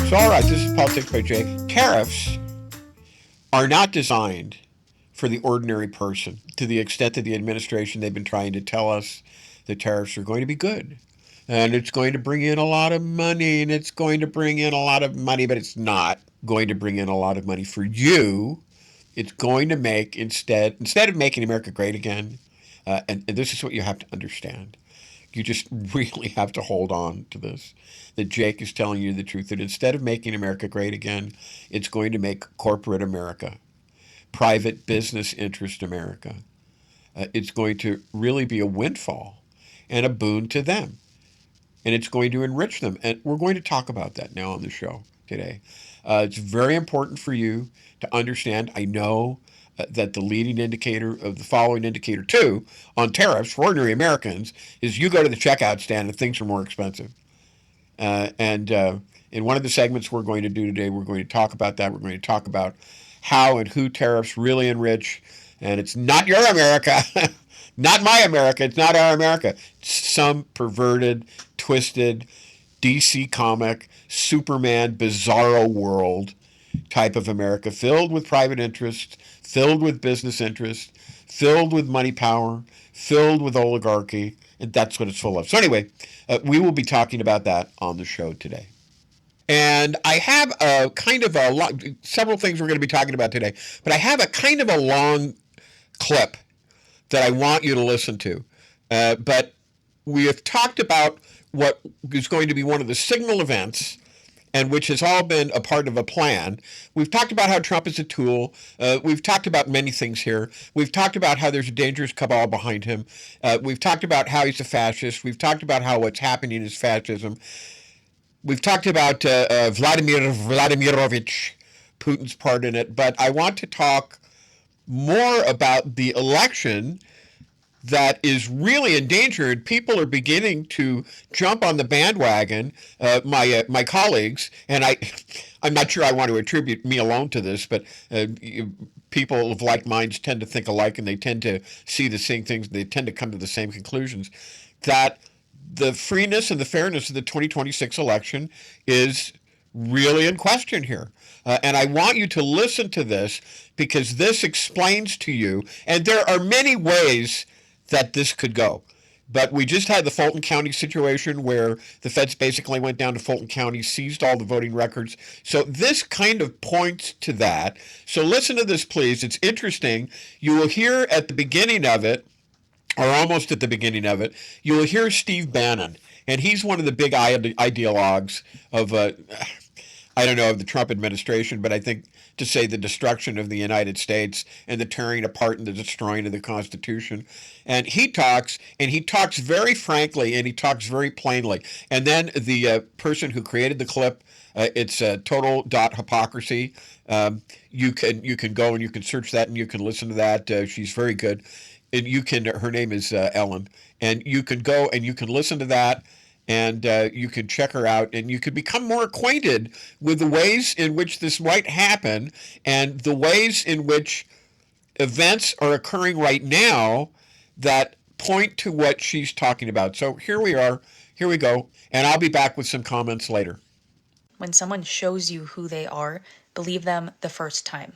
So, all right, this is Politics by Jay. Tariffs are not designed for the ordinary person. To the extent that the administration, they've been trying to tell us that tariffs are going to be good. And it's going to bring in a lot of money, and it's going to bring in a lot of money, but it's not going to bring in a lot of money for you. It's going to make, instead of making America great again, and this is what you have to understand. You just really have to hold on to this. That Jake is telling you the truth, that instead of making America great again, it's going to make corporate America, private business interest America. It's going to really be a windfall and a boon to them. And it's going to enrich them. And we're going to talk about that now on the show today. It's very important for you to understand. I know that the leading indicator of the following indicator, too, on tariffs for ordinary Americans is you go to the checkout stand and things are more expensive. And in one of the segments we're going to do today, we're going to talk about that. We're going to talk about how and who tariffs really enrich. And it's not your America, not my America. It's not our America. It's some perverted, twisted, DC comic, Superman, bizarro world type of America filled with private interest, filled with business interest, filled with money power, filled with oligarchy, and that's what it's full of. So anyway, we will be talking about that on the show today. And I have a kind of several things we're going to be talking about today, but I have a kind of a long clip that I want you to listen to. But we have talked about what is going to be one of the signal events, and which has all been a part of a plan. We've talked about how Trump is a tool. We've talked about many things here. We've talked about how there's a dangerous cabal behind him. We've talked about how he's a fascist. We've talked about how what's happening is fascism. We've talked about Vladimir Vladimirovich, Putin's part in it. But I want to talk more about the election that is really endangered. People are beginning to jump on the bandwagon. My colleagues, and I'm not sure I want to attribute me alone to this, but people of like minds tend to think alike, and they tend to see the same things. They tend to come to the same conclusions. That the freeness and the fairness of the 2026 election is really in question here. And I want you to listen to this because this explains to you, and there are many ways that this could go. But we just had the Fulton County situation where the feds basically went down to Fulton County, seized all the voting records. So this kind of points to that. So listen to this, please. It's interesting. You will hear at the beginning of it, or almost at the beginning of it, you will hear Steve Bannon. And he's one of the big ideologues of, I don't know, of the Trump administration, but I think to say the destruction of the United States and the tearing apart and the destroying of the Constitution. And he talks very frankly, and he talks very plainly. And then the person who created the clip, it's total hypocrisy. You can go and you can search that and you can listen to that. She's very good. And her name is Ellen. And you can go and you can listen to that. And you can check her out, and you can become more acquainted with the ways in which this might happen and the ways in which events are occurring right now that point to what she's talking about. So here we are. Here we go. And I'll be back with some comments later. When someone shows you who they are, believe them the first time.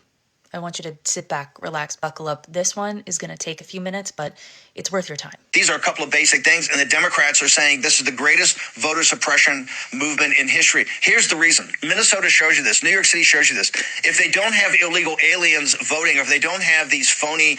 I want you to sit back, relax, buckle up. This one is going to take a few minutes, but it's worth your time. These are a couple of basic things, and the Democrats are saying this is the greatest voter suppression movement in history. Here's the reason. Minnesota shows you this. New York City shows you this. If they don't have illegal aliens voting, or if they don't have these phony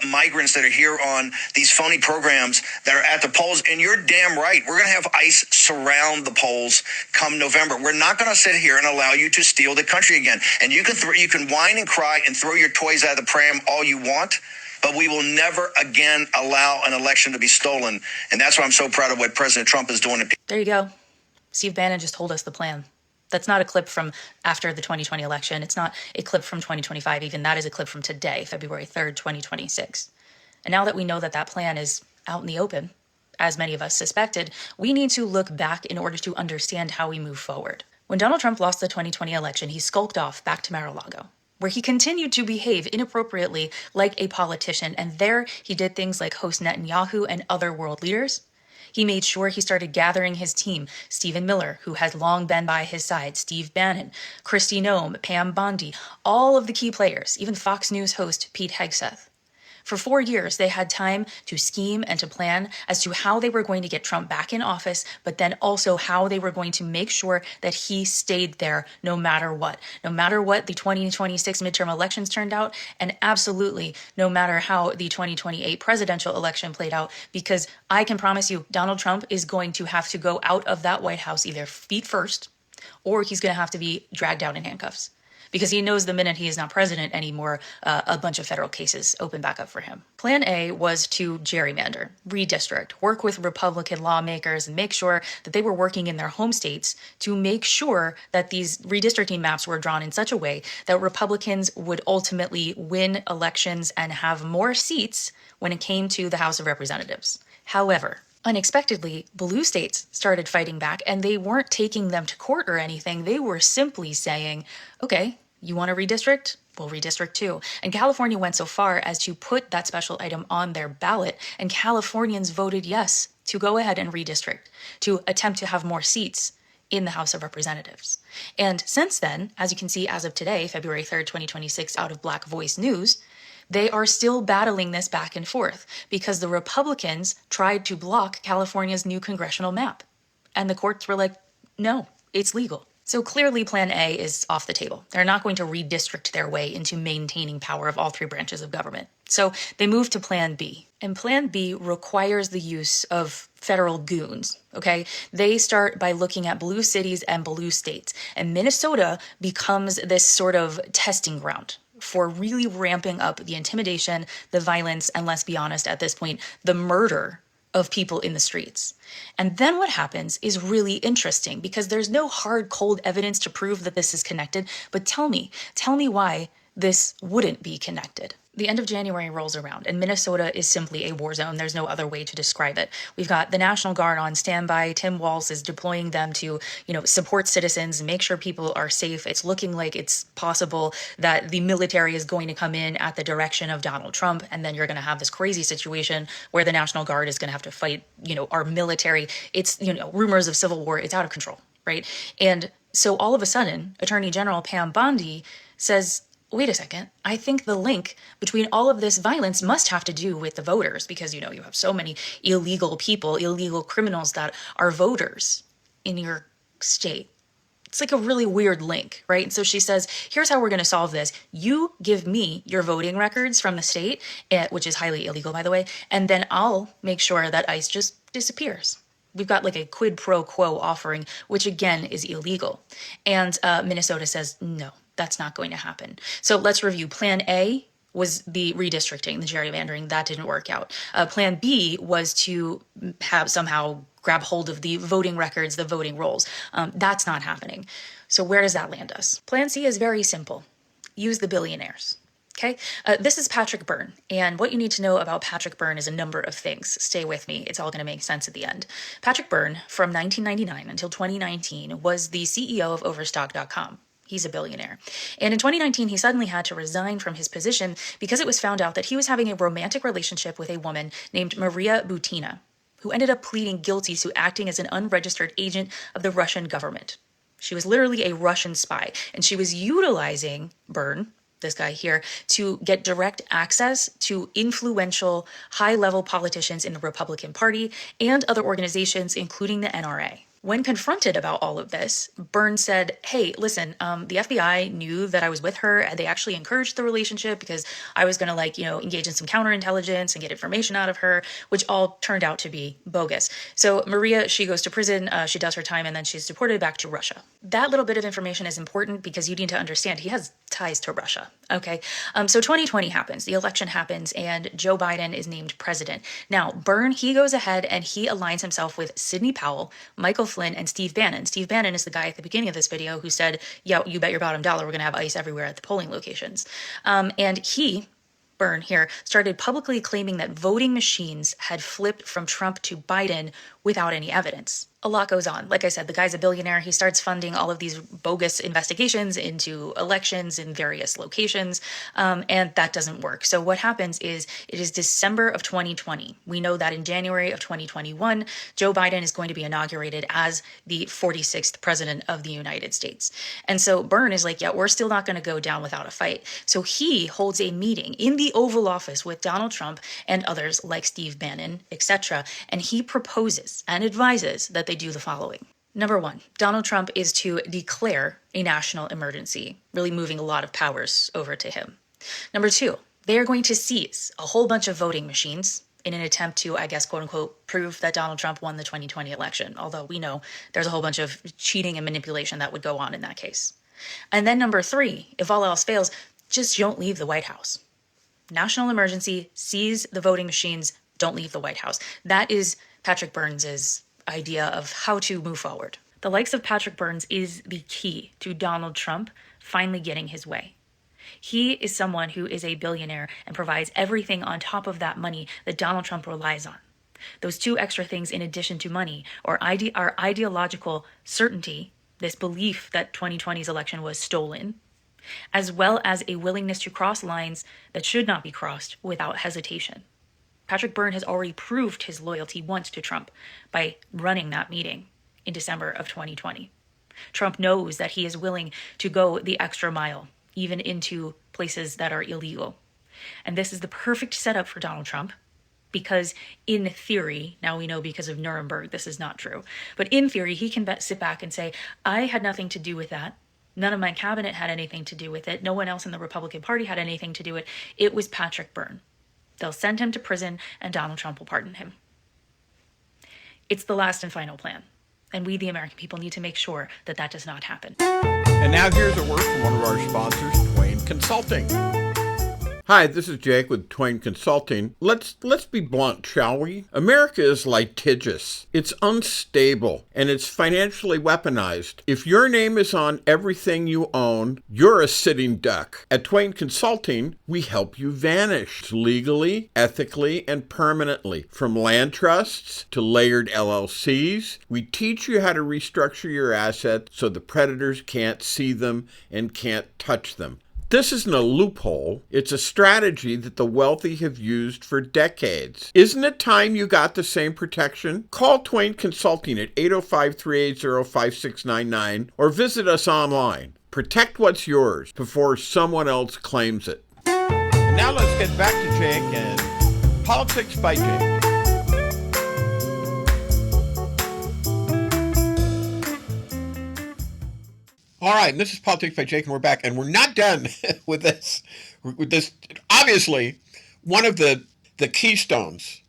migrants that are here on these phony programs that are at the polls, and you're damn right, we're going to have ICE surround the polls come November. We're not going to sit here and allow you to steal the country again. And you can whine and cry and throw your toys out of the pram all you want, but we will never again allow an election to be stolen. And that's why I'm so proud of what President Trump is doing. There you go. Steve Bannon just told us the plan. That's not a clip from after the 2020 election. It's not a clip from 2025. Even that is a clip from today, February 3rd, 2026. And now that we know that that plan is out in the open, as many of us suspected, we need to look back in order to understand how we move forward. When Donald Trump lost the 2020 election, he skulked off back to Mar-a-Lago, where he continued to behave inappropriately like a politician. And there he did things like host Netanyahu and other world leaders. He made sure he started gathering his team, Stephen Miller, who has long been by his side, Steve Bannon, Kristi Noem, Pam Bondi, all of the key players, even Fox News host Pete Hegseth. For 4 years, they had time to scheme and to plan as to how they were going to get Trump back in office, but then also how they were going to make sure that he stayed there no matter what the 2026 midterm elections turned out, and absolutely no matter how the 2028 presidential election played out, because I can promise you, Donald Trump is going to have to go out of that White House either feet first, or he's going to have to be dragged out in handcuffs. Because he knows the minute he is not president anymore, a bunch of federal cases open back up for him. Plan A was to gerrymander, redistrict, work with Republican lawmakers, and make sure that they were working in their home states to make sure that these redistricting maps were drawn in such a way that Republicans would ultimately win elections and have more seats when it came to the House of Representatives. However, unexpectedly, blue states started fighting back, and they weren't taking them to court or anything. They were simply saying, okay, you want to redistrict? We'll redistrict too. And California went so far as to put that special item on their ballot, and Californians voted yes to go ahead and redistrict, to attempt to have more seats in the House of Representatives. And since then, as you can see as of today, February 3rd, 2026, out of Black Voice News, they are still battling this back and forth because the Republicans tried to block California's new congressional map. And the courts were like, no, it's legal. So clearly Plan A is off the table. They're not going to redistrict their way into maintaining power of all three branches of government. So they move to Plan B. And Plan B requires the use of federal goons, okay? They start by looking at blue cities and blue states. And Minnesota becomes this sort of testing ground for really ramping up the intimidation, the violence, and let's be honest at this point, the murder of people in the streets. And then what happens is really interesting because there's no hard, cold evidence to prove that this is connected. But tell me why this wouldn't be connected. The end of January rolls around and Minnesota is simply a war zone. There's no other way to describe it. We've got the National Guard on standby. Tim Walz is deploying them to, support citizens and make sure people are safe. It's looking like it's possible that the military is going to come in at the direction of Donald Trump. And then you're going to have this crazy situation where the National Guard is going to have to fight, our military. It's, rumors of civil war. It's out of control, right? And so all of a sudden, Attorney General Pam Bondi says, wait a second, I think the link between all of this violence must have to do with the voters because, you have so many illegal people, illegal criminals that are voters in your state. It's like a really weird link, right? And so she says, here's how we're going to solve this. You give me your voting records from the state, which is highly illegal, by the way, and then I'll make sure that ICE just disappears. We've got like a quid pro quo offering, which again is illegal. And Minnesota says, no, that's not going to happen. So let's review. Plan A was the redistricting, the gerrymandering. That didn't work out. Plan B was to have somehow grab hold of the voting records, the voting rolls. That's not happening. So where does that land us? Plan C is very simple. Use the billionaires. Okay, this is Patrick Byrne, and what you need to know about Patrick Byrne is a number of things. Stay with me. It's all going to make sense at the end. Patrick Byrne, from 1999 until 2019, was the CEO of Overstock.com. He's a billionaire. And in 2019, he suddenly had to resign from his position because it was found out that he was having a romantic relationship with a woman named Maria Butina, who ended up pleading guilty to acting as an unregistered agent of the Russian government. She was literally a Russian spy, and she was utilizing Byrne, this guy here, to get direct access to influential, high-level politicians in the Republican Party and other organizations, including the NRA. When confronted about all of this, Byrne said, hey, listen, the FBI knew that I was with her, and they actually encouraged the relationship because I was going to engage in some counterintelligence and get information out of her, which all turned out to be bogus. So Maria, she goes to prison, she does her time, and then she's deported back to Russia. That little bit of information is important because you need to understand he has ties to Russia, okay? So 2020 happens, the election happens, and Joe Biden is named president. Now, Byrne, he goes ahead and he aligns himself with Sidney Powell, Michael Flynn, and Steve Bannon. Steve Bannon is the guy at the beginning of this video who said, yeah, you bet your bottom dollar we're going to have ICE everywhere at the polling locations. And he, Byrne here, started publicly claiming that voting machines had flipped from Trump to Biden without any evidence. a lot goes on. Like I said, the guy's a billionaire. He starts funding all of these bogus investigations into elections in various locations, and that doesn't work. So what happens is it is December of 2020. We know that in January of 2021, Joe Biden is going to be inaugurated as the 46th president of the United States. And so Byrne is like, yeah, we're still not going to go down without a fight. So he holds a meeting in the Oval Office with Donald Trump and others like Steve Bannon, etc. And he proposes and advises that they do the following. Number one, Donald Trump is to declare a national emergency, really moving a lot of powers over to him. Number two, they are going to seize a whole bunch of voting machines in an attempt to, I guess, quote unquote, prove that Donald Trump won the 2020 election, although we know there's a whole bunch of cheating and manipulation that would go on in that case. And then number three, if all else fails, just don't leave the White House. National emergency, seize the voting machines, don't leave the White House. That is Patrick Byrne's idea of how to move forward. The likes of Patrick Byrne is the key to Donald Trump finally getting his way. He is someone who is a billionaire and provides everything on top of that money that Donald Trump relies on. Those two extra things in addition to money are ideological certainty, this belief that 2020's election was stolen, as well as a willingness to cross lines that should not be crossed without hesitation. Patrick Byrne has already proved his loyalty once to Trump by running that meeting in December of 2020. Trump knows that he is willing to go the extra mile, even into places that are illegal. And this is the perfect setup for Donald Trump because in theory, now we know because of Nuremberg this is not true, but in theory he can sit back and say, I had nothing to do with that. None of my cabinet had anything to do with it. No one else in the Republican Party had anything to do with it. It was Patrick Byrne. They'll send him to prison and Donald Trump will pardon him. It's the last and final plan. And we, the American people, need to make sure that that does not happen. And now here's a word from one of our sponsors, Twain Consulting. Hi, this is Jake with Twain Consulting. Let's be blunt, shall we? America is litigious. It's unstable, and it's financially weaponized. If your name is on everything you own, you're a sitting duck. At Twain Consulting, we help you vanish legally, ethically, and permanently. From land trusts to layered LLCs, we teach you how to restructure your assets so the predators can't see them and can't touch them. This isn't a loophole. It's a strategy that the wealthy have used for decades. Isn't it time you got the same protection? Call Twain Consulting at 805-380-5699 or visit us online. Protect what's yours before someone else claims it. And now let's get back to Jake and Politics by Jake. All right, and this is Politics by Jake, and we're back, and we're not done with this. Obviously, one of the keystones,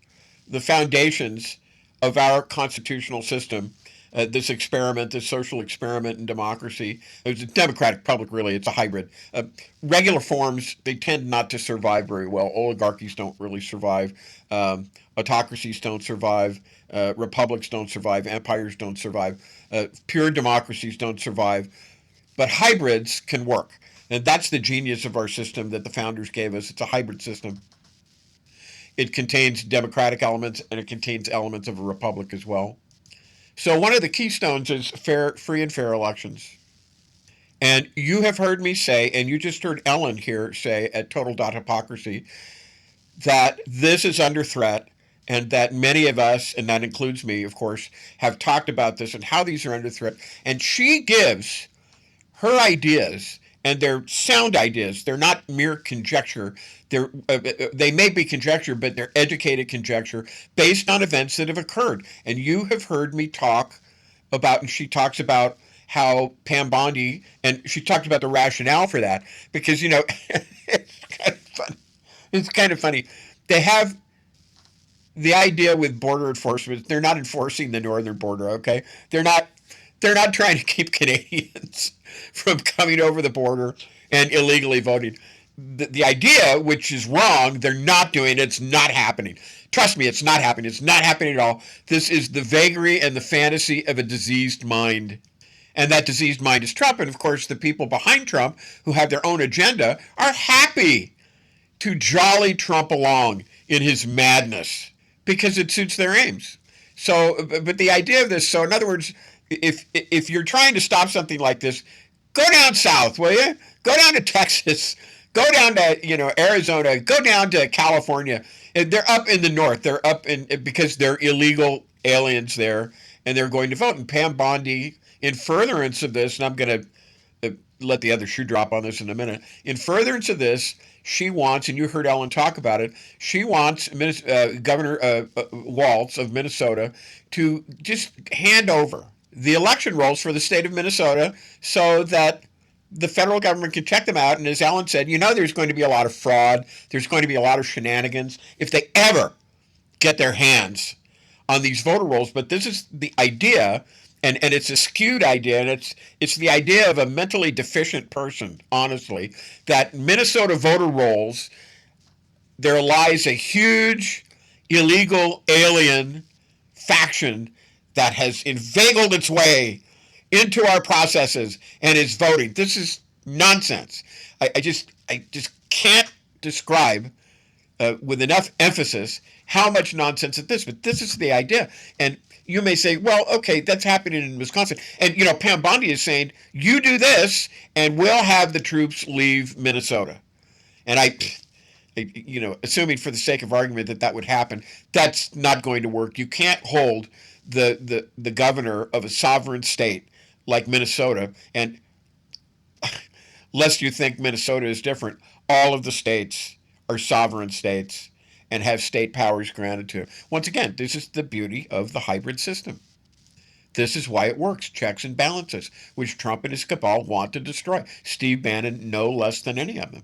the foundations of our constitutional system, this experiment, this social experiment in democracy. It's a democratic republic, really. It's a hybrid. Regular forms, they tend not to survive very well. Oligarchies don't really survive. Autocracies don't survive. Republics don't survive. Empires don't survive. Pure democracies don't survive. But hybrids can work. And that's the genius of our system that the founders gave us. It's a hybrid system. It contains democratic elements and it contains elements of a republic as well. So one of the keystones is free and fair elections. And you have heard me say, and you just heard Ellen here say at Total Hypocrisy, that this is under threat and that many of us, and that includes me, of course, have talked about this and how these are under threat. And she gives her ideas, and they're sound ideas. They're not mere conjecture. They may be conjecture, but they're educated conjecture based on events that have occurred. And you have heard me talk about, and she talks about how Pam Bondi, and she talked about the rationale for that, because, you know, it's kind of funny. They have the idea with border enforcement. They're not enforcing the northern border, okay? They're not trying to keep Canadians from coming over the border and illegally voting. The idea, which is wrong, they're not doing it. It's not happening. Trust me, it's not happening. It's not happening at all. This is the vagary and the fantasy of a diseased mind. And that diseased mind is Trump. And of course, the people behind Trump who have their own agenda are happy to jolly Trump along in his madness because it suits their aims. So, but the idea of this, so in other words, if you're trying to stop something like this, go down south, will you? Go down to Texas, go down to Arizona, go down to California. They're up in the north. They're up in because they're illegal aliens there, and they're going to vote. And Pam Bondi, in furtherance of this, and I'm going to let the other shoe drop on this in a minute. In furtherance of this, she wants, and you heard Ellen talk about it, she wants Governor Walz of Minnesota to just hand over the election rolls for the state of Minnesota so that the federal government can check them out. And as Ellen said, there's going to be a lot of fraud. There's going to be a lot of shenanigans if they ever get their hands on these voter rolls. But this is the idea, and it's a skewed idea, and it's the idea of a mentally deficient person, honestly, that Minnesota voter rolls, there lies a huge illegal alien faction that has inveigled its way into our processes and is voting. This is nonsense. I just can't describe with enough emphasis how much nonsense it is. But this is the idea. And you may say, well, okay, that's happening in Wisconsin. And, Pam Bondi is saying, you do this and we'll have the troops leave Minnesota. And assuming for the sake of argument that would happen, that's not going to work. You can't hold the governor of a sovereign state like Minnesota, and lest you think Minnesota is different, all of the states are sovereign states and have state powers granted to them. Once again, this is the beauty of the hybrid system. This is why it works, checks and balances, which Trump and his cabal want to destroy. Steve Bannon no less than any of them.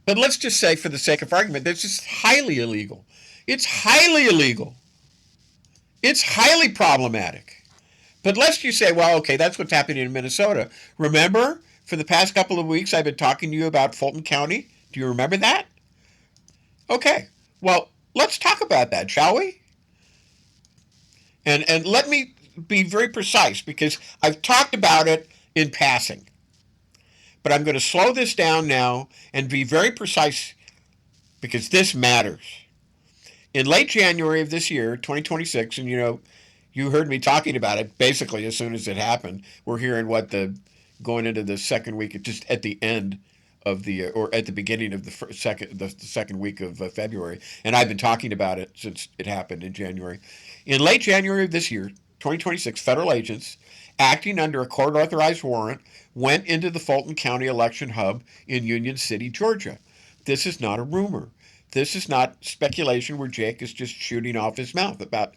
But let's just say, for the sake of argument, this is highly illegal. It's highly illegal. It's highly problematic. But lest you say, well, okay, that's what's happening in Minnesota. Remember, for the past couple of weeks, I've been talking to you about Fulton County. Do you remember that? Okay, well, let's talk about that, shall we? And let me be very precise, because I've talked about it in passing. But I'm going to slow this down now and be very precise, because this matters. In late January of this year, 2026, and you heard me talking about it basically as soon as it happened. We're hearing going into the second week, just at the end of or at the beginning of the second week of February, and I've been talking about it since it happened in January. In late January of this year, 2026, federal agents acting under a court-authorized warrant went into the Fulton County election hub in Union City, Georgia. This is not a rumor. This is not speculation where Jake is just shooting off his mouth about.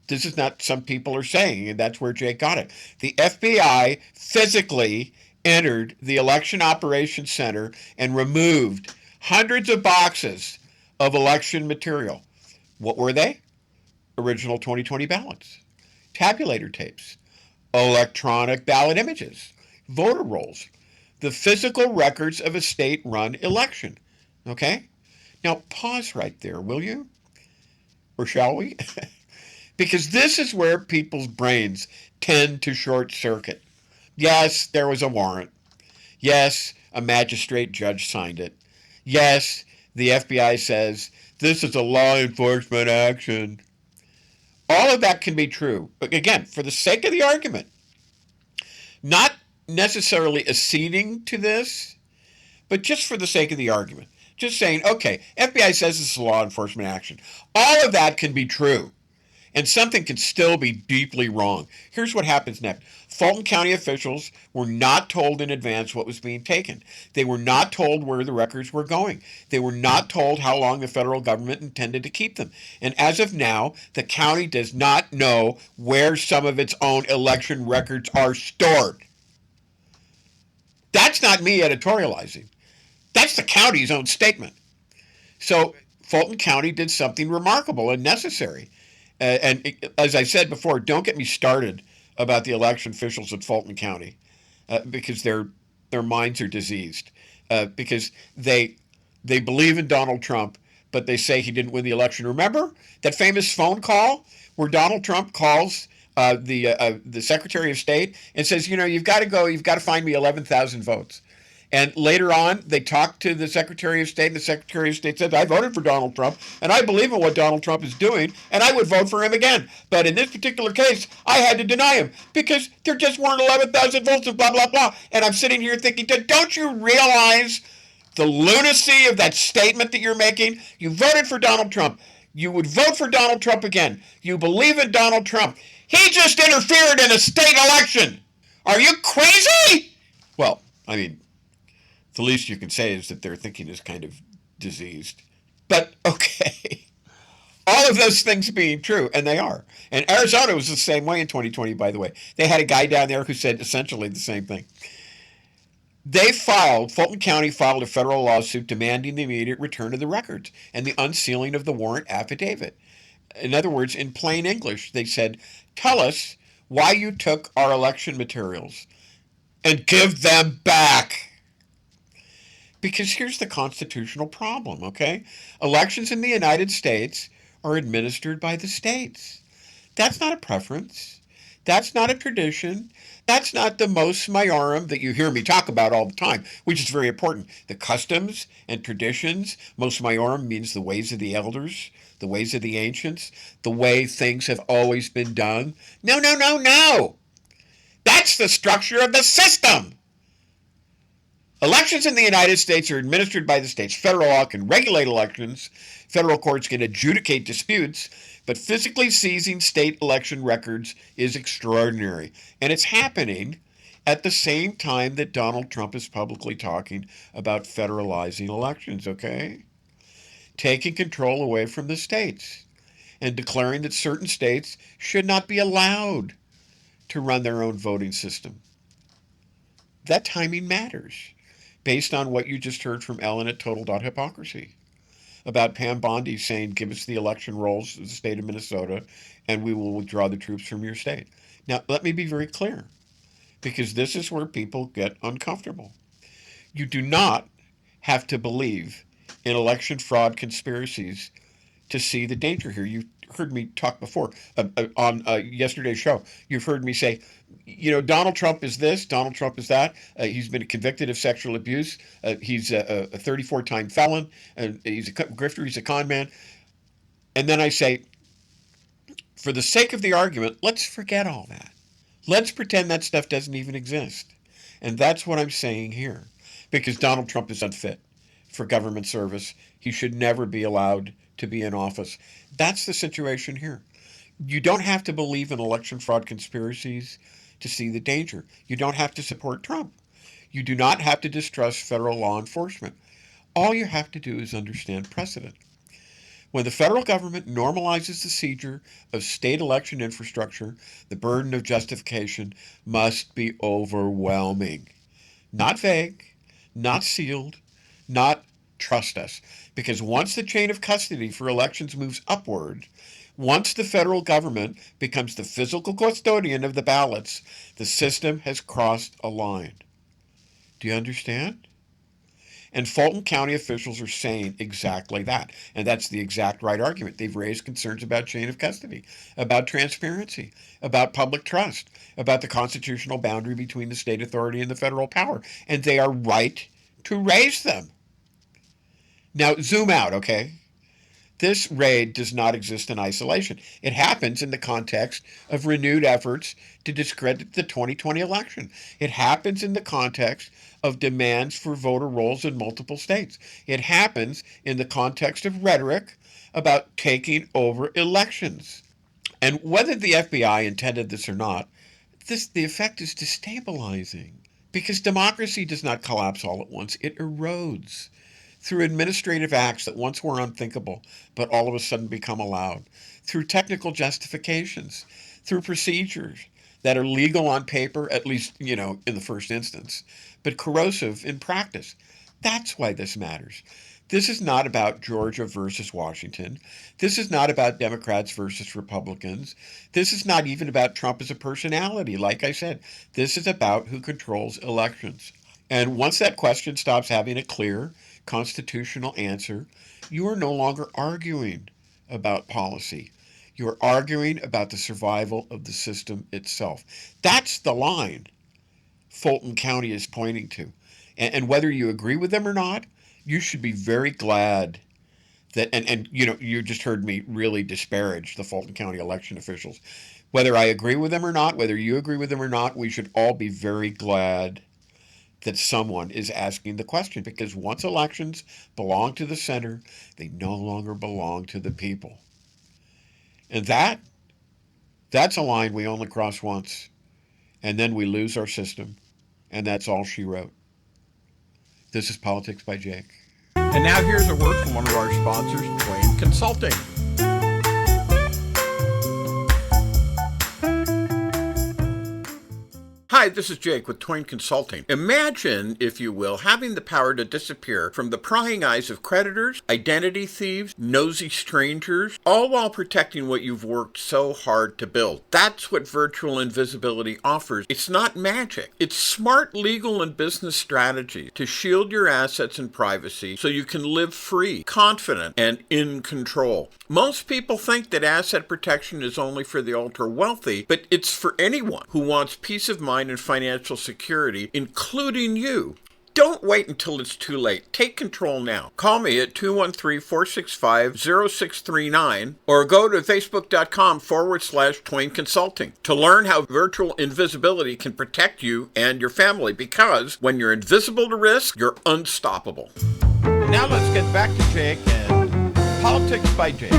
This is not some people are saying, and that's where Jake got it. The FBI physically entered the election operations center and removed hundreds of boxes of election material. What were they? Original 2020 ballots, tabulator tapes, electronic ballot images, voter rolls, the physical records of a state-run election. Okay? Now, pause right there, will you? Or shall we? Because this is where people's brains tend to short circuit. Yes, there was a warrant. Yes, a magistrate judge signed it. Yes, the FBI says this is a law enforcement action. All of that can be true. But again, for the sake of the argument, not necessarily acceding to this, but just for the sake of the argument. Just saying, okay, FBI says this is a law enforcement action. All of that can be true. And something can still be deeply wrong. Here's what happens next. Fulton County officials were not told in advance what was being taken. They were not told where the records were going. They were not told how long the federal government intended to keep them. And as of now, the county does not know where some of its own election records are stored. That's not me editorializing. That's the county's own statement. So Fulton County did something remarkable and necessary. As I said before, don't get me started about the election officials at Fulton County because their minds are diseased because they believe in Donald Trump, but they say he didn't win the election. Remember that famous phone call where Donald Trump calls the Secretary of State and says, you've got to go, you've got to find me 11,000 votes. And later on, they talked to the Secretary of State, and the Secretary of State said, I voted for Donald Trump, and I believe in what Donald Trump is doing, and I would vote for him again. But in this particular case, I had to deny him because there just weren't 11,000 votes and blah, blah, blah. And I'm sitting here thinking, don't you realize the lunacy of that statement that you're making? You voted for Donald Trump. You would vote for Donald Trump again. You believe in Donald Trump. He just interfered in a state election. Are you crazy? Well, I mean, the least you can say is that their thinking is kind of diseased. But okay, all of those things being true, and they are. And Arizona was the same way in 2020, by the way. They had a guy down there who said essentially the same thing. Fulton County filed a federal lawsuit demanding the immediate return of the records and the unsealing of the warrant affidavit. In other words, in plain English, they said, tell us why you took our election materials and give them back. Because here's the constitutional problem, okay? Elections in the United States are administered by the states. That's not a preference. That's not a tradition. That's not the mos maiorum that you hear me talk about all the time, which is very important. The customs and traditions, mos maiorum means the ways of the elders, the ways of the ancients, the way things have always been done. No, no, no, no. That's the structure of the system. Elections in the United States are administered by the states. Federal law can regulate elections. Federal courts can adjudicate disputes. But physically seizing state election records is extraordinary. And it's happening at the same time that Donald Trump is publicly talking about federalizing elections, okay? Taking control away from the states and declaring that certain states should not be allowed to run their own voting system. That timing matters. Based on what you just heard from Ellen at Total.Hypocrisy about Pam Bondi saying, give us the election rolls of the state of Minnesota and we will withdraw the troops from your state. Now, let me be very clear, because this is where people get uncomfortable. You do not have to believe in election fraud conspiracies to see the danger here. You heard me talk before on yesterday's show. You've heard me say, Donald Trump is this, Donald Trump is that. He's been convicted of sexual abuse. He's a 34-time felon. He's a grifter. He's a con man. And then I say, for the sake of the argument, let's forget all that. Let's pretend that stuff doesn't even exist. And that's what I'm saying here. Because Donald Trump is unfit for government service. He should never be allowed to be in office. That's the situation here. You don't have to believe in election fraud conspiracies to see the danger. You don't have to support Trump. You do not have to distrust federal law enforcement. All you have to do is understand precedent. When the federal government normalizes the seizure of state election infrastructure, the burden of justification must be overwhelming. Not vague, not sealed, not trust us. Because once the chain of custody for elections moves upward, once the federal government becomes the physical custodian of the ballots, the system has crossed a line. Do you understand? And Fulton County officials are saying exactly that. And that's the exact right argument. They've raised concerns about chain of custody, about transparency, about public trust, about the constitutional boundary between the state authority and the federal power. And they are right to raise them. Now, zoom out, okay? This raid does not exist in isolation. It happens in the context of renewed efforts to discredit the 2020 election. It happens in the context of demands for voter rolls in multiple states. It happens in the context of rhetoric about taking over elections. And whether the FBI intended this or not, the effect is destabilizing. Because democracy does not collapse all at once. It erodes through administrative acts that once were unthinkable, but all of a sudden become allowed, through technical justifications, through procedures that are legal on paper, at least, in the first instance, but corrosive in practice. That's why this matters. This is not about Georgia versus Washington. This is not about Democrats versus Republicans. This is not even about Trump as a personality. Like I said, this is about who controls elections. And once that question stops having a clear constitutional answer, you are no longer arguing about policy. You are arguing about the survival of the system itself. That's the line Fulton County is pointing to. And whether you agree with them or not, you should be very glad that, and you just heard me really disparage the Fulton County election officials. Whether I agree with them or not, whether you agree with them or not, we should all be very glad that someone is asking the question, because once elections belong to the center, they no longer belong to the people. And that's a line we only cross once, and then we lose our system, and that's all she wrote. This is Politics by Jake. And now here's a word from one of our sponsors, Decaying Consulting. Hi, this is Jake with Twain Consulting. Imagine, if you will, having the power to disappear from the prying eyes of creditors, identity thieves, nosy strangers, all while protecting what you've worked so hard to build. That's what virtual invisibility offers. It's not magic. It's smart legal and business strategy to shield your assets and privacy so you can live free, confident, and in control. Most people think that asset protection is only for the ultra-wealthy, but it's for anyone who wants peace of mind and financial security, including you. Don't wait until it's too late. Take control now. Call me at 213-465-0639 or go to facebook.com/Twain Consulting to learn how virtual invisibility can protect you and your family, because when you're invisible to risk, you're unstoppable. Now let's get back to Jake and Politics by Jake.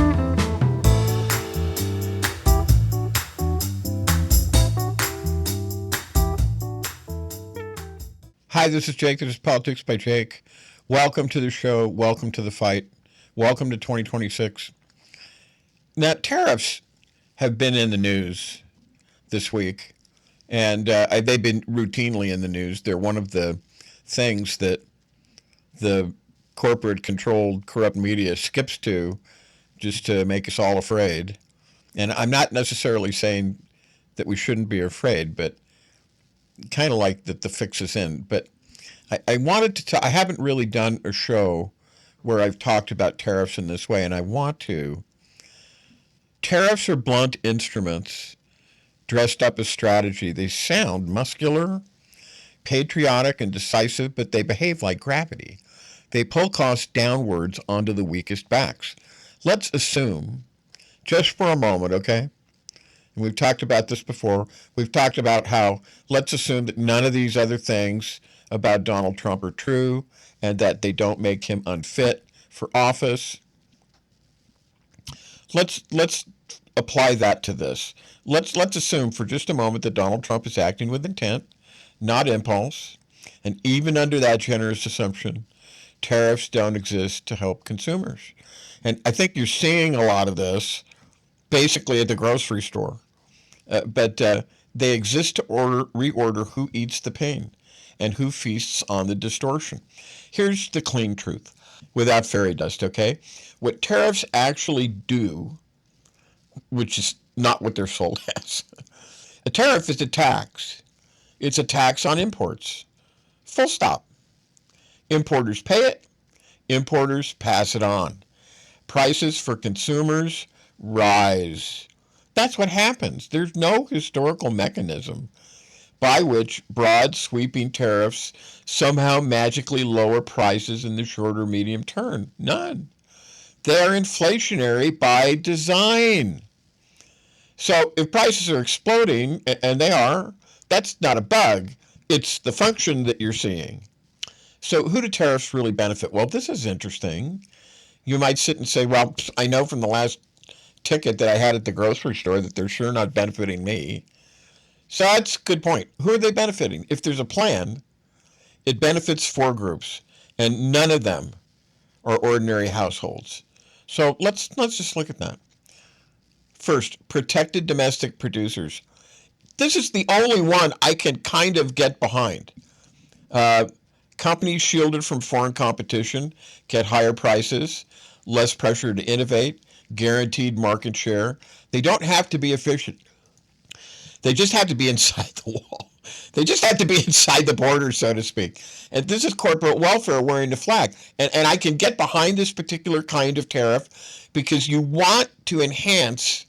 Hi, this is Jake. This is Politics by Jake. Welcome to the show. Welcome to the fight. Welcome to 2026. Now, tariffs have been in the news this week, and they've been routinely in the news. They're one of the things that the corporate-controlled corrupt media skips to just to make us all afraid. And I'm not necessarily saying that we shouldn't be afraid, but kind of like that the fix is in. But I wanted to I haven't really done a show where I've talked about tariffs in this way, and I want to. Tariffs are blunt instruments dressed up as strategy. They sound muscular, patriotic, and decisive, but they behave like gravity. They pull costs downwards onto the weakest backs. Let's assume, just for a moment, okay? And we've talked about this before. We've talked about how let's assume that none of these other things about Donald Trump are true and that they don't make him unfit for office. Let's apply that to this. Let's assume for just a moment that Donald Trump is acting with intent, not impulse. And even under that generous assumption, tariffs don't exist to help consumers. And I think you're seeing a lot of this basically at the grocery store. But they exist to reorder who eats the pain and who feasts on the distortion. Here's the clean truth, without fairy dust, okay? What tariffs actually do, which is not what they're sold as, a tariff is a tax. It's a tax on imports. Full stop. Importers pay it. Importers pass it on. Prices for consumers rise. That's what happens. There's no historical mechanism by which broad sweeping tariffs somehow magically lower prices in the short or medium term. None. They are inflationary by design. So if prices are exploding, and they are, that's not a bug. It's the function that you're seeing. So who do tariffs really benefit? Well, this is interesting. You might sit and say, well, I know from the last ticket that I had at the grocery store that they're sure not benefiting me. So that's a good point. Who are they benefiting? If there's a plan, it benefits four groups, and none of them are ordinary households. So let's just look at that. First, protected domestic producers. This is the only one I can kind of get behind. Companies shielded from foreign competition get higher prices, less pressure to innovate, guaranteed market share. They don't have to be efficient. They just have to be inside the wall. They just have to be inside the border, so to speak. And this is corporate welfare wearing the flag. And I can get behind this particular kind of tariff because you want to enhance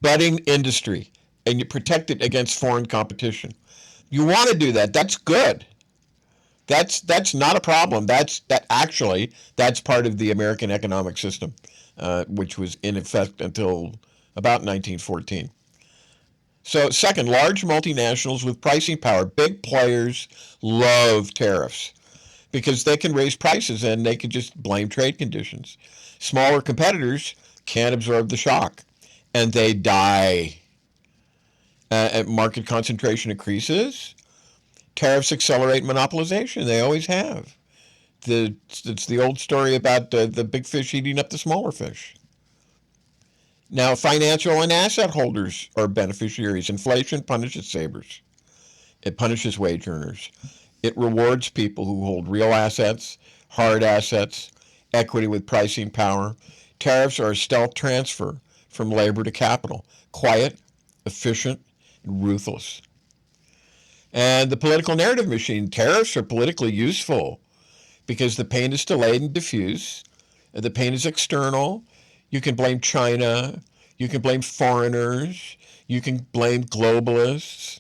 budding industry and you protect it against foreign competition. You want to do that. That's good. That's not a problem. That's part of the American economic system, which was in effect until about 1914. So, second, large multinationals with pricing power, big players love tariffs because they can raise prices and they can just blame trade conditions. Smaller competitors can't absorb the shock and they die. Market concentration increases. Tariffs accelerate monopolization. They always have. It's the old story about the big fish eating up the smaller fish. Now, financial and asset holders are beneficiaries. Inflation punishes savers. It punishes wage earners. It rewards people who hold real assets, hard assets, equity with pricing power. Tariffs are a stealth transfer from labor to capital. Quiet, efficient, and ruthless. And the political narrative machine, tariffs are politically useful because the pain is delayed and diffuse. The pain is external. You can blame China. You can blame foreigners. You can blame globalists.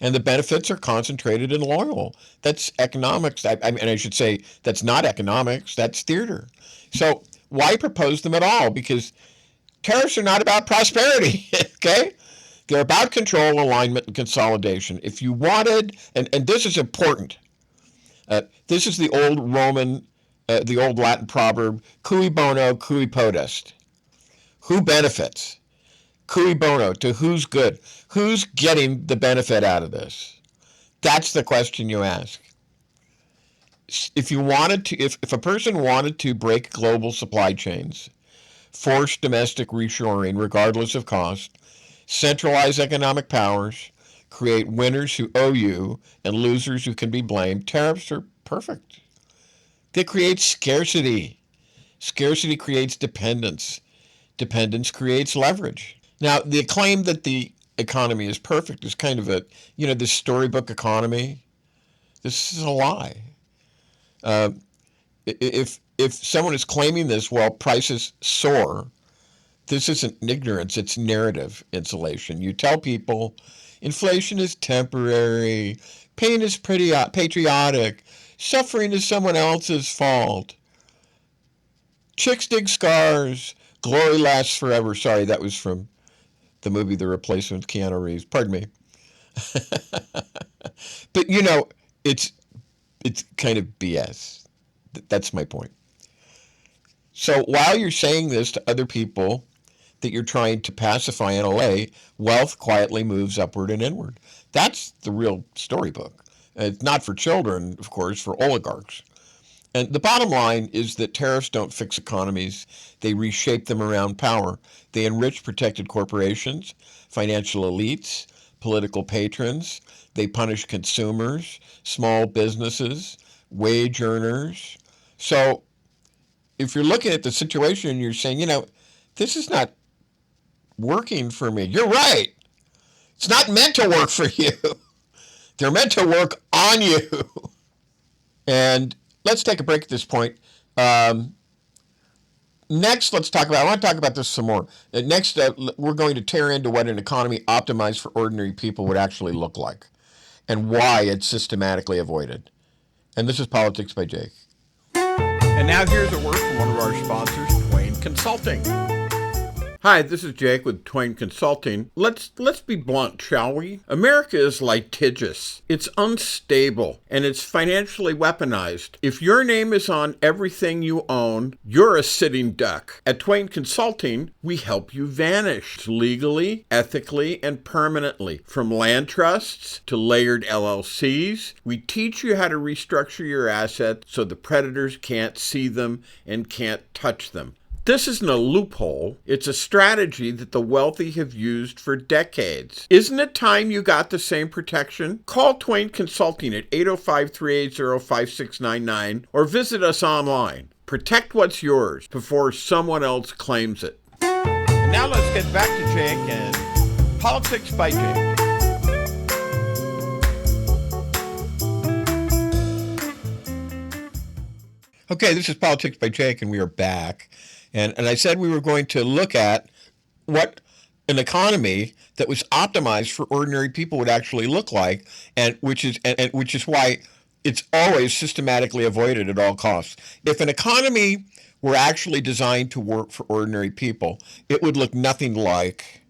And the benefits are concentrated and loyal. That's economics. And I should say that's not economics. That's theater. So why propose them at all? Because tariffs are not about prosperity, okay? They're about control, alignment, and consolidation. If you wanted, and this is important, this is the old Roman, the old Latin proverb, cui bono, cui podest. Who benefits? Cui bono, to who's good? Who's getting the benefit out of this? That's the question you ask. If you wanted to, if a person wanted to break global supply chains, force domestic reshoring regardless of cost, centralize economic powers, create winners who owe you and losers who can be blamed, tariffs are perfect. They create scarcity. Scarcity creates dependence. Dependence creates leverage. Now, the claim that the economy is perfect is kind of a, this storybook economy. This is a lie. If someone is claiming this while prices soar, this isn't ignorance, it's narrative insulation. You tell people inflation is temporary, pain is patriotic, suffering is someone else's fault. Chicks dig scars, glory lasts forever. Sorry, that was from the movie The Replacement, Keanu Reeves. Pardon me. But it's kind of BS. That's my point. So while you're saying this to other people that you're trying to pacify and allay, wealth quietly moves upward and inward. That's the real storybook. It's not for children, of course, for oligarchs. And the bottom line is that tariffs don't fix economies. They reshape them around power. They enrich protected corporations, financial elites, political patrons. They punish consumers, small businesses, wage earners. So if you're looking at the situation and you're saying, this is not working for me, you're right. It's not meant to work for you. They're meant to work on you. And let's take a break at this point. Next, I want to talk about this some more. Next, we're going to tear into what an economy optimized for ordinary people would actually look like and why it's systematically avoided. And this is Politics by Jake. And now here's a word from one of our sponsors, Twain Consulting. Hi, this is Jake with Twain Consulting. Let's be blunt, shall we? America is litigious. It's unstable, and it's financially weaponized. If your name is on everything you own, you're a sitting duck. At Twain Consulting, we help you vanish legally, ethically, and permanently. From land trusts to layered LLCs, we teach you how to restructure your assets so the predators can't see them and can't touch them. This isn't a loophole. It's a strategy that the wealthy have used for decades. Isn't it time you got the same protection? Call Twain Consulting at 805-380-5699 or visit us online. Protect what's yours before someone else claims it. And now let's get back to Jake and Politics by Jake. Okay, this is Politics by Jake, and we are back. And I said we were going to look at what an economy that was optimized for ordinary people would actually look like, and which is why It's always systematically avoided at all costs. If an economy were actually designed to work for ordinary people, it would look nothing like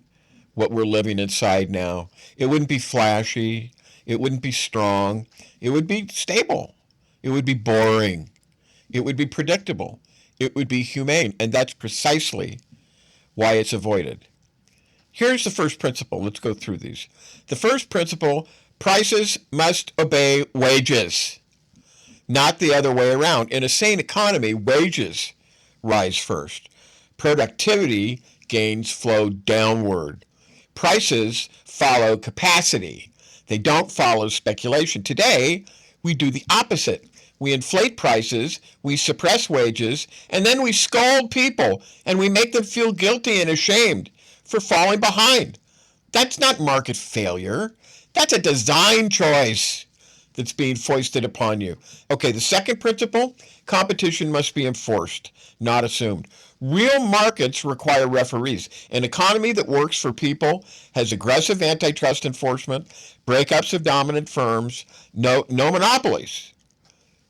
what we're living inside now. It wouldn't be flashy. It wouldn't be strong. It would be stable. It would be boring. It would be predictable. It would be humane. And that's precisely why it's avoided. Here's the first principle. Let's go through these. The first principle, prices must obey wages, not the other way around. In a sane economy, wages rise first. Productivity gains flow downward. Prices follow capacity. They don't follow speculation. Today, we do the opposite. We inflate prices, we suppress wages, and then we scold people, and we make them feel guilty and ashamed for falling behind. That's not market failure. That's a design choice that's being foisted upon you. Okay, the second principle, competition must be enforced, not assumed. Real markets require referees. An economy that works for people has aggressive antitrust enforcement, breakups of dominant firms, no monopolies.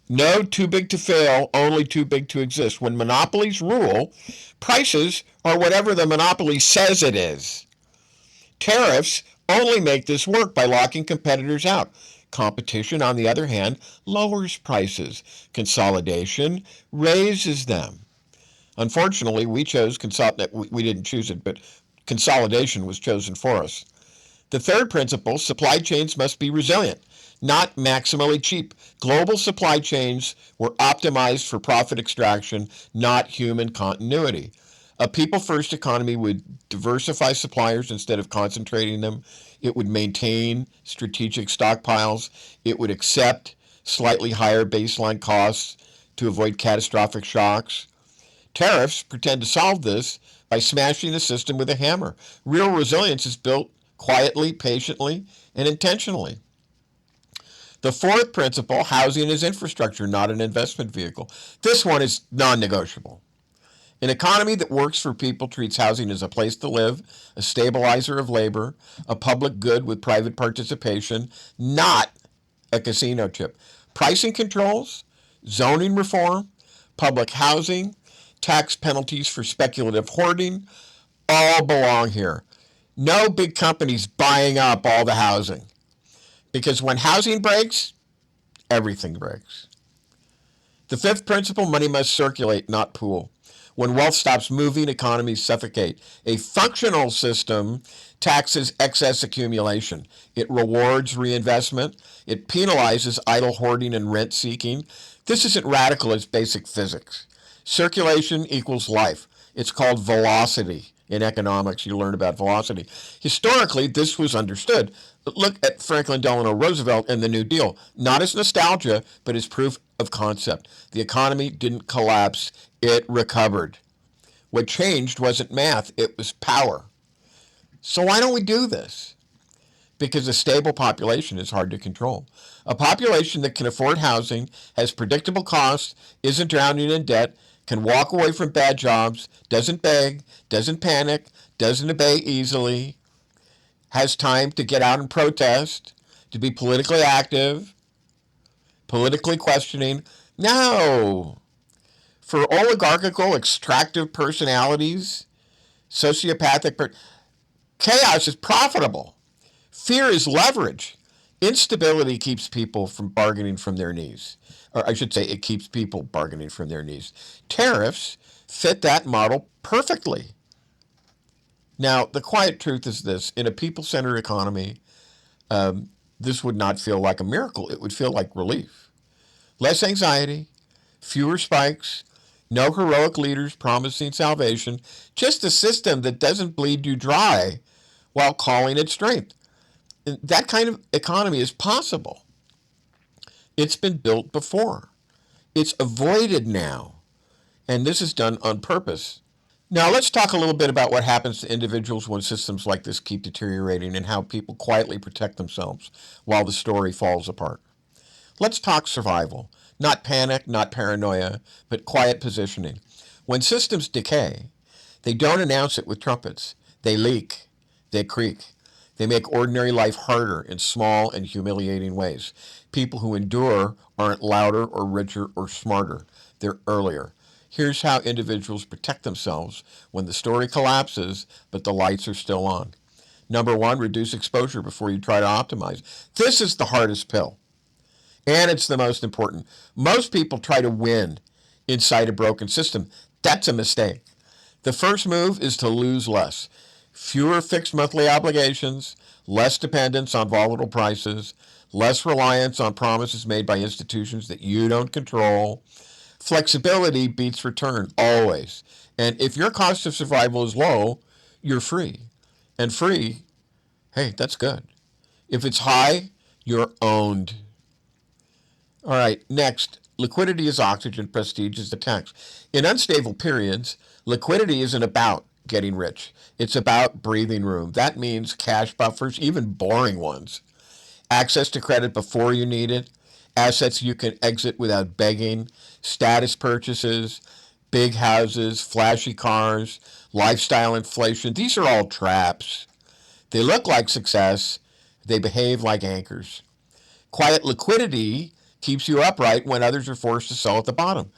No too big to fail, only too big to exist. When monopolies rule, prices are whatever the monopoly says it is. Tariffs only make this work by locking competitors out. Competition, on the other hand, lowers prices. Consolidation raises them. Unfortunately, we didn't choose it, but consolidation was chosen for us. The third principle, supply chains must be resilient, not maximally cheap. Global supply chains were optimized for profit extraction, not human continuity. A people-first economy would diversify suppliers instead of concentrating them. It would maintain strategic stockpiles. It would accept slightly higher baseline costs to avoid catastrophic shocks. Tariffs pretend to solve this by smashing the system with a hammer. Real resilience is built quietly, patiently, and intentionally. The fourth principle, housing is infrastructure, not an investment vehicle. This one is non-negotiable. An economy that works for people treats housing as a place to live, a stabilizer of labor, a public good with private participation, not a casino chip. Pricing controls, zoning reform, public housing, tax penalties for speculative hoarding, all belong here. No big companies buying up all the housing. Because when housing breaks, everything breaks. The fifth principle, money must circulate, not pool. When wealth stops moving, economies suffocate. A functional system taxes excess accumulation. It rewards reinvestment. It penalizes idle hoarding and rent seeking. This isn't radical, it's basic physics. Circulation equals life. It's called velocity. In economics, you learn about velocity. Historically, this was understood. But look at Franklin Delano Roosevelt and the New Deal. Not as nostalgia, but as proof of concept. The economy didn't collapse. It recovered. What changed wasn't math. It was power. So why don't we do this? Because a stable population is hard to control. A population that can afford housing, has predictable costs, isn't drowning in debt, can walk away from bad jobs, doesn't beg, doesn't panic, doesn't obey easily, has time to get out and protest, to be politically active, politically questioning. No. For oligarchical, extractive personalities, sociopathic, chaos is profitable. Fear is leverage. Instability keeps people from bargaining from their knees. Or I should say, it keeps people bargaining from their knees. Tariffs fit that model perfectly. Now, the quiet truth is this. In a people-centered economy, this would not feel like a miracle. It would feel like relief. Less anxiety, fewer spikes, no heroic leaders promising salvation, just a system that doesn't bleed you dry while calling it strength. And that kind of economy is possible. It's been built before. It's avoided now. And this is done on purpose. Now let's talk a little bit about what happens to individuals when systems like this keep deteriorating and how people quietly protect themselves while the story falls apart. Let's talk survival. Not panic, not paranoia, but quiet positioning. When systems decay, they don't announce it with trumpets. They leak. They creak. They make ordinary life harder in small and humiliating ways. People who endure aren't louder or richer or smarter. They're earlier. Here's how individuals protect themselves when the story collapses, but the lights are still on. Number one, reduce exposure before you try to optimize. This is the hardest pill, and it's the most important. Most people try to win inside a broken system. That's a mistake. The first move is to lose less. Fewer fixed monthly obligations, less dependence on volatile prices, less reliance on promises made by institutions that you don't control. Flexibility beats return, always. And if your cost of survival is low, you're free. And free, hey, that's good. If it's high, you're owned. All right, next, liquidity is oxygen, prestige is the tax. In unstable periods, liquidity isn't about getting rich. It's about breathing room. That means cash buffers, even boring ones. Access to credit before you need it, assets you can exit without begging, status purchases, big houses, flashy cars, lifestyle inflation. These are all traps. They look like success. They behave like anchors. Quiet liquidity keeps you upright when others are forced to sell at the bottom.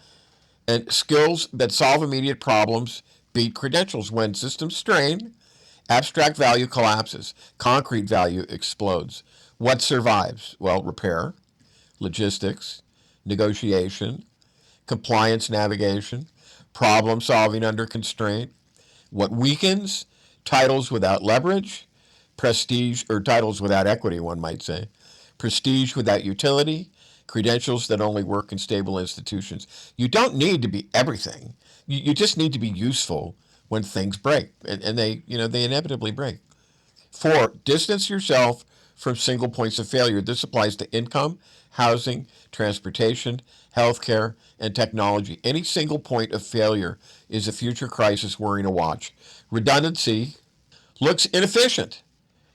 And skills that solve immediate problems beat credentials. When systems strain, abstract value collapses. Concrete value explodes. What survives? Well, repair, logistics, negotiation, compliance navigation, problem solving under constraint. What weakens? Titles without leverage, prestige, or titles without equity, one might say. Prestige without utility, credentials that only work in stable institutions. You don't need to be everything. You just need to be useful when things break, and they inevitably break. 4, distance yourself from single points of failure. This applies to income, housing, transportation, healthcare, and technology. Any single point of failure is a future crisis worrying to watch. Redundancy looks inefficient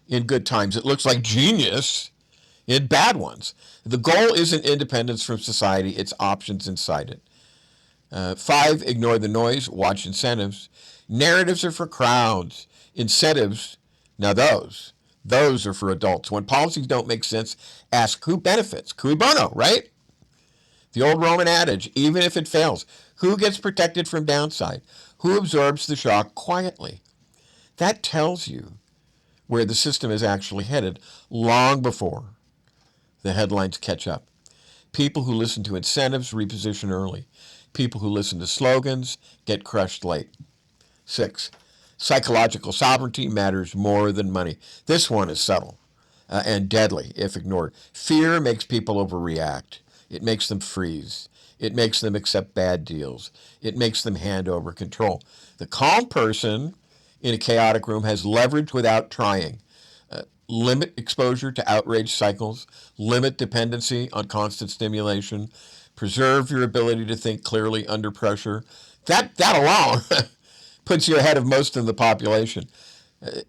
in good times. It looks like genius in bad ones. The goal isn't independence from society, it's options inside it. 5, ignore the noise, watch incentives. Narratives are for crowds. Incentives, now those are for adults. When policies don't make sense, ask who benefits. Cui bono, right? The old Roman adage, even if it fails, who gets protected from downside? Who absorbs the shock quietly? That tells you where the system is actually headed long before the headlines catch up. People who listen to incentives reposition early. People who listen to slogans get crushed late. 6, psychological sovereignty matters more than money. This one is subtle and deadly if ignored. Fear makes people overreact. It makes them freeze. It makes them accept bad deals. It makes them hand over control. The calm person in a chaotic room has leverage without trying. Limit exposure to outrage cycles. Limit dependency on constant stimulation. Preserve your ability to think clearly under pressure. That alone puts you ahead of most of the population.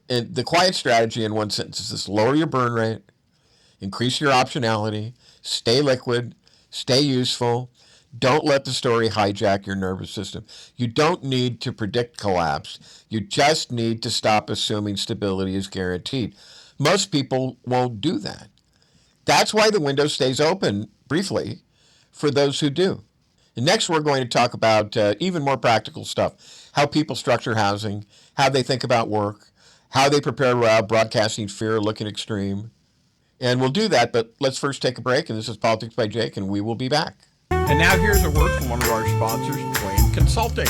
And the quiet strategy in one sentence is this: lower your burn rate, increase your optionality, stay liquid, stay useful. Don't let the story hijack your nervous system. You don't need to predict collapse. You just need to stop assuming stability is guaranteed. Most people won't do that. That's why the window stays open, briefly, for those who do. And next, we're going to talk about even more practical stuff: how people structure housing, how they think about work, how they prepare broadcasting fear looking extreme. And we'll do that, but let's first take a break. And this is Politics by Jake, and we will be back. And now here's a word from one of our sponsors, Twain Consulting.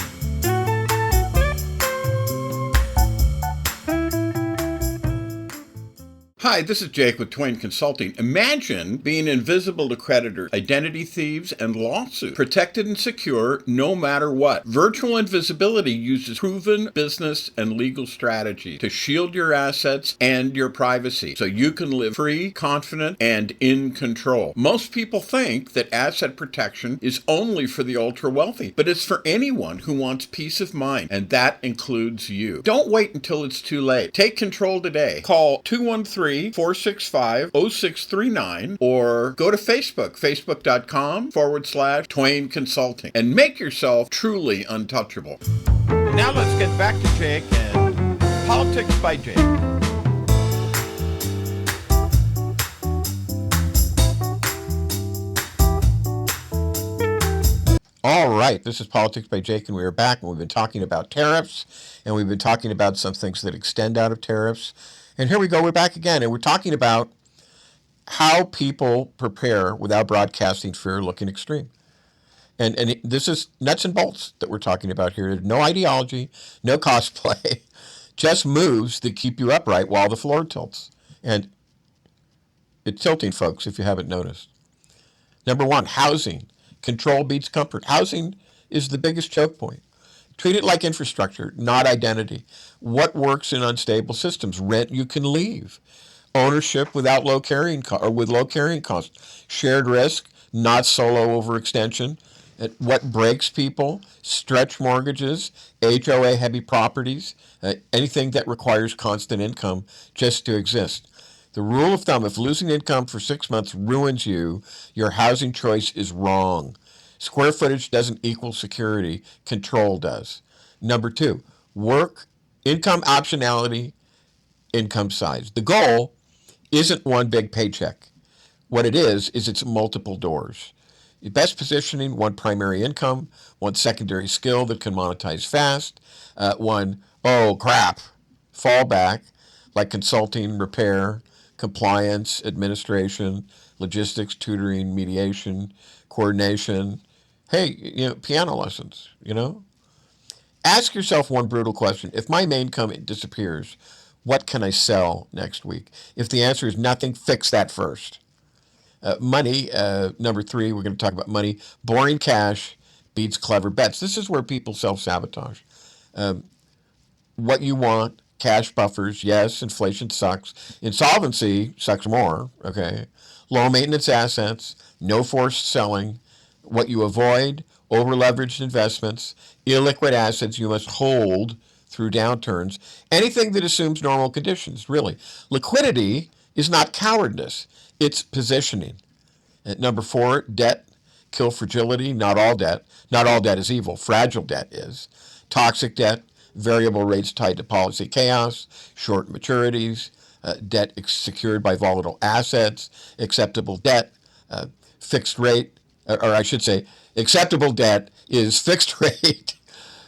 Hi, this is Jake with Twain Consulting. Imagine being invisible to creditors, identity thieves, and lawsuits. Protected and secure no matter what. Virtual invisibility uses proven business and legal strategy to shield your assets and your privacy so you can live free, confident, and in control. Most people think that asset protection is only for the ultra-wealthy, but it's for anyone who wants peace of mind, and that includes you. Don't wait until it's too late. Take control today. Call 213-465-0639 or go to Facebook, facebook.com/Twain Consulting, and make yourself truly untouchable. Now let's get back to Jake and Politics by Jake. All right, this is Politics by Jake, and we are back, and we've been talking about tariffs, and we've been talking about some things that extend out of tariffs. And here we go, we're back again, and we're talking about how people prepare without broadcasting fear looking extreme. And this is nuts and bolts that we're talking about here. There's no ideology, no cosplay, just moves that keep you upright while the floor tilts. And it's tilting, folks, if you haven't noticed. Number one, housing. Control beats comfort. Housing is the biggest choke point. Treat it like infrastructure, not identity. What works in unstable systems? Rent you can leave. Ownership without low carrying or with low carrying costs. Shared risk, not solo overextension. What breaks people? Stretch mortgages, HOA heavy properties, anything that requires constant income just to exist. The rule of thumb, if losing income for 6 months ruins you, your housing choice is wrong. Square footage doesn't equal security. Control does. Number two, work, income optionality, income size. The goal isn't one big paycheck. What it is it's multiple doors. Best positioning, one primary income, one secondary skill that can monetize fast, one, oh crap, fallback, like consulting, repair, compliance, administration, logistics, tutoring, mediation, coordination. Hey, piano lessons, Ask yourself one brutal question. If my main income disappears, what can I sell next week? If the answer is nothing, fix that first. Money, number three, we're going to talk about money. Boring cash beats clever bets. This is where people self-sabotage. What you want, cash buffers, yes, inflation sucks. Insolvency sucks more, okay? Low maintenance assets, no forced selling. What you avoid, over-leveraged investments, illiquid assets you must hold through downturns. Anything that assumes normal conditions, really. Liquidity is not cowardice. It's positioning. At number four, debt, kill fragility. Not all debt. Not all debt is evil. Fragile debt is. Toxic debt, variable rates tied to policy chaos, short maturities, debt secured by volatile assets, acceptable debt, fixed rate, or I should say, acceptable debt is fixed rate,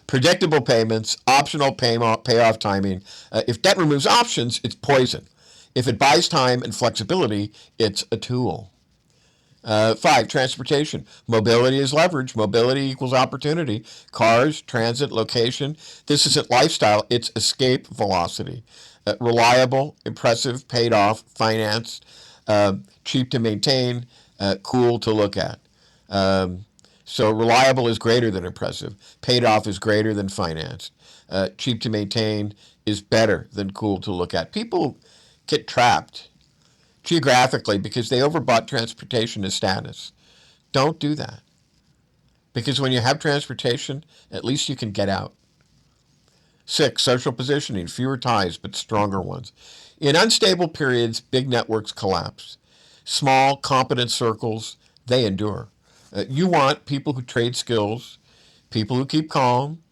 predictable payments, optional payoff timing. If debt removes options, it's poison. If it buys time and flexibility, it's a tool. Five, transportation. Mobility is leverage. Mobility equals opportunity. Cars, transit, location. This isn't lifestyle, it's escape velocity. Reliable, impressive, paid off, financed, cheap to maintain, cool to look at. So reliable is greater than impressive. Paid off is greater than financed. Cheap to maintain is better than cool to look at. People get trapped geographically because they overbought transportation as status. Don't do that. Because when you have transportation, at least you can get out. Six, social positioning. Fewer ties, but stronger ones. In unstable periods, big networks collapse. Small, competent circles, they endure. You want people who trade skills, people who keep calm,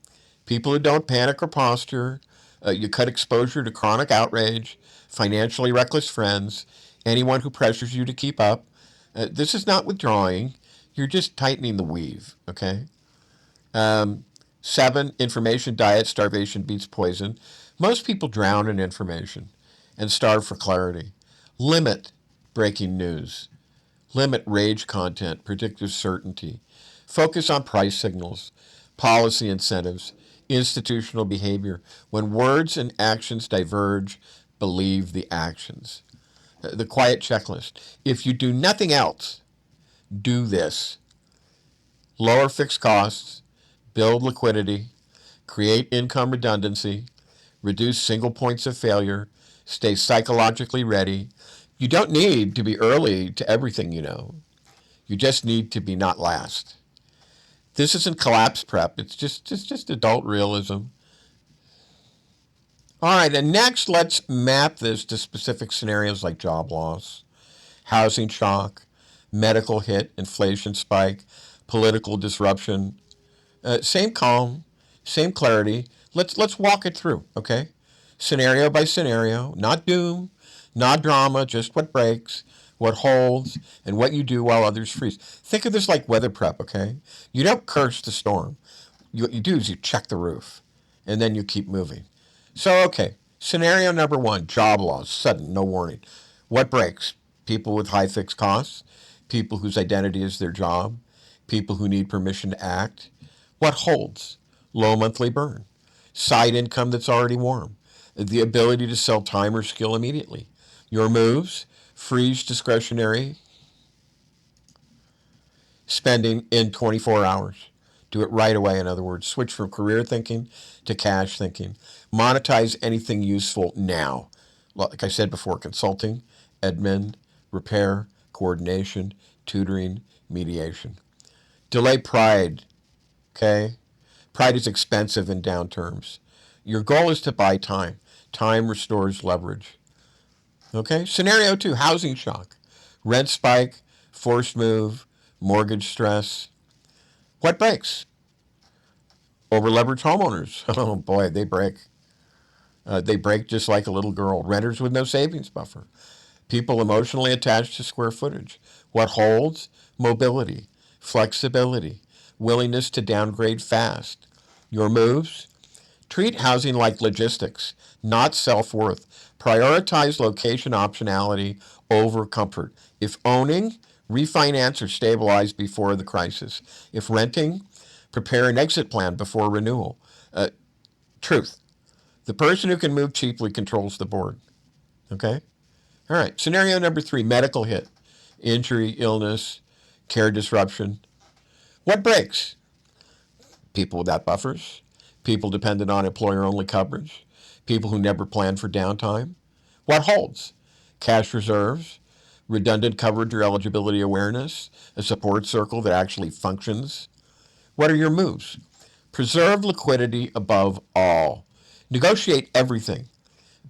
people who don't panic or posture. You cut exposure to chronic outrage, financially reckless friends, anyone who pressures you to keep up. This is not withdrawing. You're just tightening the weave, okay? Seven, information diet, starvation beats poison. Most people drown in information and starve for clarity. Limit breaking news. Limit rage content, predictive certainty. Focus on price signals, policy incentives, institutional behavior. When words and actions diverge, believe the actions. The quiet checklist. If you do nothing else, do this. Lower fixed costs, build liquidity, create income redundancy, reduce single points of failure, stay psychologically ready. You don't need to be early to everything you know. You just need to be not last. This isn't collapse prep. It's just adult realism. All right, and next let's map this to specific scenarios like job loss, housing shock, medical hit, inflation spike, political disruption. Same calm, same clarity. Let's walk it through, okay? Scenario by scenario, not doom, not drama, just what breaks, what holds, and what you do while others freeze. Think of this like weather prep, okay? You don't curse the storm. What you do is you check the roof, and then you keep moving. So, okay, scenario number one, job loss, sudden, no warning. What breaks? People with high fixed costs, people whose identity is their job, people who need permission to act. What holds? Low monthly burn, side income that's already warm, the ability to sell time or skill immediately. Your moves, freeze discretionary spending in 24 hours. Do it right away, in other words. Switch from career thinking to cash thinking. Monetize anything useful now. Like I said before, consulting, admin, repair, coordination, tutoring, mediation. Delay pride, okay? Pride is expensive in down terms. Your goal is to buy time. Time restores leverage. Okay? Scenario two, housing shock. Rent spike, forced move, mortgage stress. What breaks? Over-leveraged homeowners. Oh boy, they break. They break just like a little girl. Renters with no savings buffer. People emotionally attached to square footage. What holds? Mobility, flexibility, willingness to downgrade fast. Your moves? Treat housing like logistics, not self-worth. Prioritize location optionality over comfort. If owning, refinance or stabilize before the crisis. If renting, prepare an exit plan before renewal. Truth. The person who can move cheaply controls the board. Okay? All right. Scenario number three, medical hit. Injury, illness, care disruption. What breaks? People without buffers. People dependent on employer-only coverage. People who never planned for downtime. What holds? Cash reserves, redundant coverage or eligibility awareness, a support circle that actually functions. What are your moves? Preserve liquidity above all. Negotiate everything.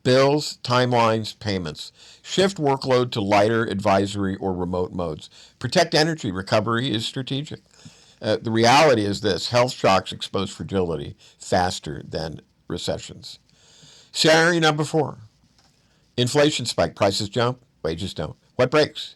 Bills, timelines, payments. Shift workload to lighter advisory or remote modes. Protect energy. Recovery is strategic. The reality is this: health shocks expose fragility faster than recessions. Scenario number four, inflation spike. Prices jump, wages don't. What breaks?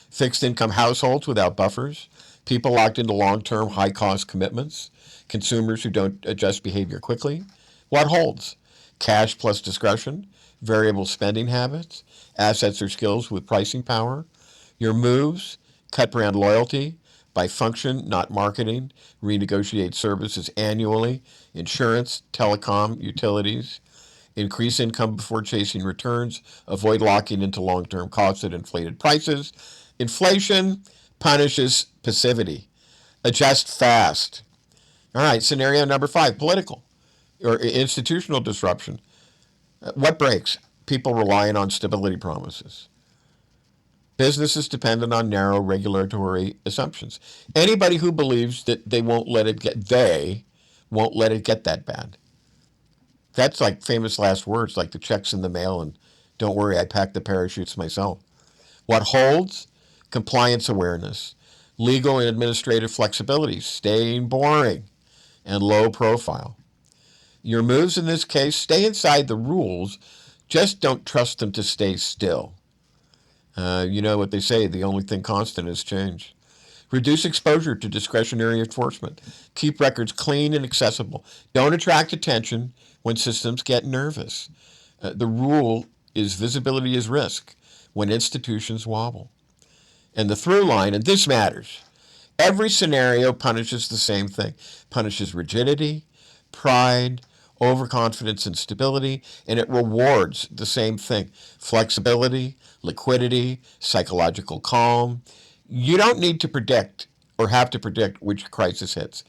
Fixed income households without buffers, people locked into long-term high-cost commitments, consumers who don't adjust behavior quickly. What holds? Cash plus discretion, variable spending habits, assets or skills with pricing power. Your moves: cut brand loyalty, by function, not marketing, renegotiate services annually, insurance, telecom, utilities, increase income before chasing returns, avoid locking into long-term costs at inflated prices. Inflation punishes passivity. Adjust fast. All right, scenario number five, political or institutional disruption. What breaks? People relying on stability promises. Businesses dependent on narrow regulatory assumptions. Anybody who believes that they won't let it get that bad. That's like famous last words, like the check's in the mail and don't worry, I packed the parachutes myself. What holds? Compliance awareness, legal and administrative flexibility, staying boring, and low profile. Your moves in this case: stay inside the rules, just don't trust them to stay still. You know what they say, the only thing constant is change. Reduce exposure to discretionary enforcement. Keep records clean and accessible. Don't attract attention when systems get nervous. The rule is visibility is risk when institutions wobble. And the through line, and this matters, every scenario punishes the same thing. Punishes rigidity, pride, overconfidence and stability, and it rewards the same thing: flexibility, liquidity, psychological calm. You don't need to predict or have to predict which crisis hits.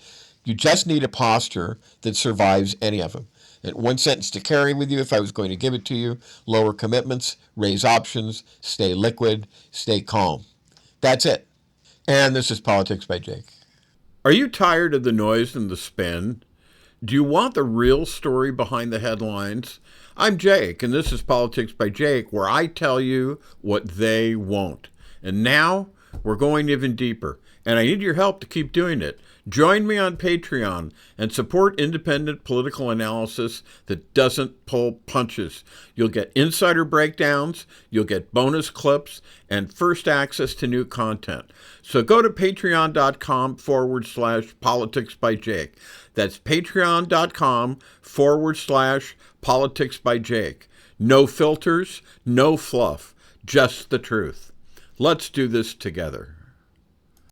You just need a posture that survives any of them. And one sentence to carry with you if I was going to give it to you: lower commitments, raise options, stay liquid, stay calm. That's it. And this is Politics by Jake. Are you tired of the noise and the spin? Do you want the real story behind the headlines? I'm Jake, and this is Politics by Jake, where I tell you what they won't. And now we're going even deeper. and I need your help to keep doing it. Join me on Patreon and support independent political analysis that doesn't pull punches. You'll get insider breakdowns, you'll get bonus clips, and first access to new content. So go to patreon.com/politics by Jake. That's patreon.com/politics by Jake. No filters, no fluff, just the truth. Let's do this together.